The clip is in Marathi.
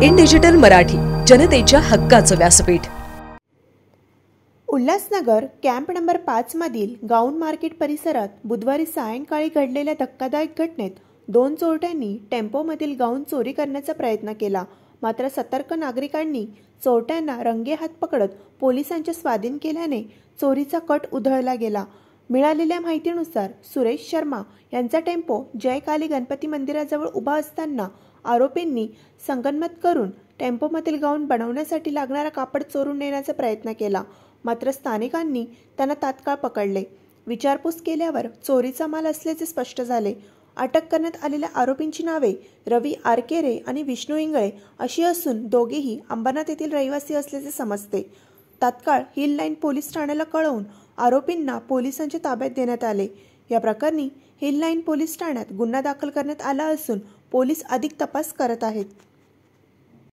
इन डिजिटल मराठी, जनतेच्या हक्काचं व्यासपीठ. उल्हासनगर कॅम्प नंबर 5 मधील गाऊन मार्केट परिसरात बुधवारी सायंकाळी घडलेल्या धक्कादायक घटनेत 2 चोरट्यांनी टेम्पोमधील गाऊन चोरी करण्याचा प्रयत्न केला. मात्र सतर्क नागरिकांनी चोरट्यांना रंगेहात पकडत पोलिसांच्या स्वाधीन केल्याने चोरीचा कट उधळला गेला. मिळालेल्या माहितीनुसार सुरेश शर्मा यांचा टेम्पो जयकाली गणपती मंदिराजवळ उभा असताना आरोपींनी संगनमत करून टेम्पोमधील गाऊन बनवण्यासाठी लागणारा कापड चोरून नेण्याचा प्रयत्न केला. मात्र स्थानिकांनी त्यांना तात्काळ पकडले. विचारपूस केल्यावर चोरीचा माल असल्याचे स्पष्ट झाले. अटक करण्यात आलेल्या आरोपींची नावे रवी आरकेरे आणि विष्णू इंगळे अशी असून दोघेही अंबरनाथ येथील रहिवासी असल्याचे समजते. तात्काळ हिल लाईन पोलीस ठाण्याला कळवून आरोपींना पोलिसांच्या ताब्यात देण्यात आले. या प्रकरणी हिल लाईन पोलीस ठाण्यात गुन्हा दाखल करण्यात आला असून पोलीस अधिक तपास करत आहेत.